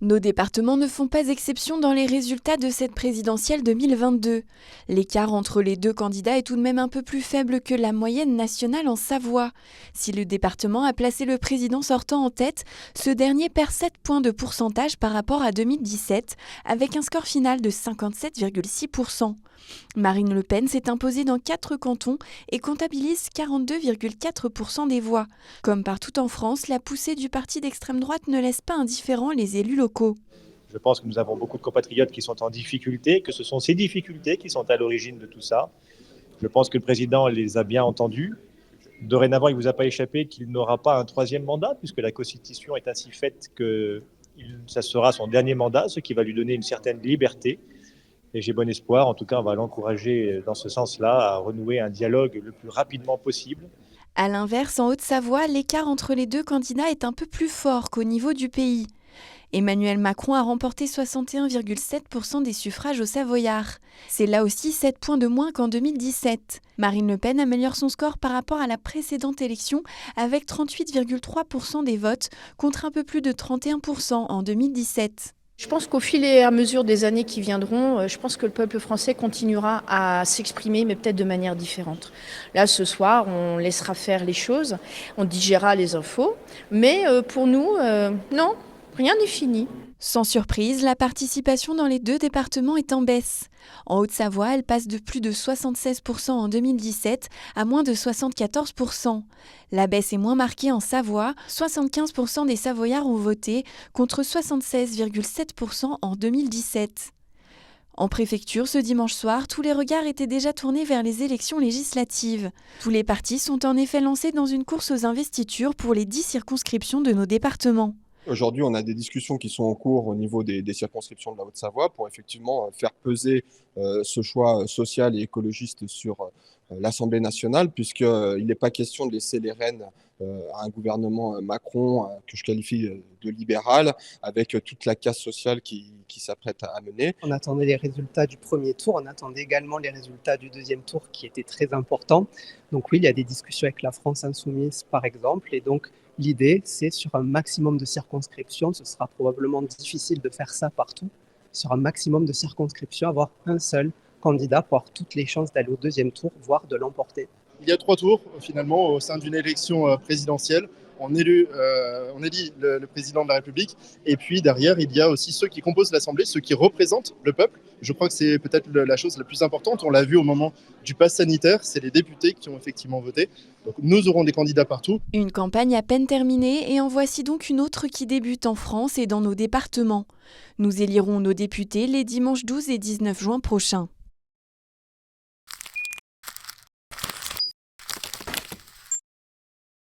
Nos départements ne font pas exception dans les résultats de cette présidentielle 2022. L'écart entre les deux candidats est tout de même un peu plus faible que la moyenne nationale en Savoie. Si le département a placé le président sortant en tête, ce dernier perd 7 points de pourcentage par rapport à 2017, avec un score final de 57,6%. Marine Le Pen s'est imposée dans 4 cantons et comptabilise 42,4% des voix. Comme partout en France, la poussée du parti d'extrême droite ne laisse pas indifférents les élus locaux. Je pense que nous avons beaucoup de compatriotes qui sont en difficulté, que ce sont ces difficultés qui sont à l'origine de tout ça. Je pense que le président les a bien entendus. Dorénavant, il ne vous a pas échappé qu'il n'aura pas un troisième mandat, puisque la Constitution est ainsi faite que ça sera son dernier mandat, ce qui va lui donner une certaine liberté. Et j'ai bon espoir, en tout cas, on va l'encourager dans ce sens-là, à renouer un dialogue le plus rapidement possible. A l'inverse, en Haute-Savoie, l'écart entre les deux candidats est un peu plus fort qu'au niveau du pays. Emmanuel Macron a remporté 61,7% des suffrages aux Savoyards. C'est là aussi 7 points de moins qu'en 2017. Marine Le Pen améliore son score par rapport à la précédente élection avec 38,3% des votes contre un peu plus de 31% en 2017. Je pense qu'au fil et à mesure des années qui viendront, je pense que le peuple français continuera à s'exprimer, mais peut-être de manière différente. Là, ce soir, on laissera faire les choses, on digérera les infos, mais pour nous, non, rien n'est fini. Sans surprise, la participation dans les deux départements est en baisse. En Haute-Savoie, elle passe de plus de 76% en 2017 à moins de 74%. La baisse est moins marquée en Savoie, 75% des Savoyards ont voté contre 76,7% en 2017. En préfecture, ce dimanche soir, tous les regards étaient déjà tournés vers les élections législatives. Tous les partis sont en effet lancés dans une course aux investitures pour les 10 circonscriptions de nos départements. Aujourd'hui, on a des discussions qui sont en cours au niveau des circonscriptions de la Haute-Savoie pour effectivement faire peser ce choix social et écologiste sur l'Assemblée nationale, puisqu'il n'est pas question de laisser les rênes à un gouvernement Macron que je qualifie de libéral, avec toute la casse sociale qui s'apprête à mener. On attendait les résultats du premier tour, on attendait également les résultats du deuxième tour qui étaient très importants. Donc oui, il y a des discussions avec la France Insoumise par exemple, et donc l'idée, c'est sur un maximum de circonscriptions, ce sera probablement difficile de faire ça partout, sur un maximum de circonscriptions, avoir un seul candidat pour avoir toutes les chances d'aller au deuxième tour, voire de l'emporter. Il y a 3 tours finalement au sein d'une élection présidentielle. On élit le président de la République et puis derrière, il y a aussi ceux qui composent l'Assemblée, ceux qui représentent le peuple. Je crois que c'est peut-être la chose la plus importante. On l'a vu au moment du pass sanitaire, c'est les députés qui ont effectivement voté. Donc nous aurons des candidats partout. Une campagne à peine terminée et en voici donc une autre qui débute en France et dans nos départements. Nous élirons nos députés les dimanches 12 et 19 juin prochains.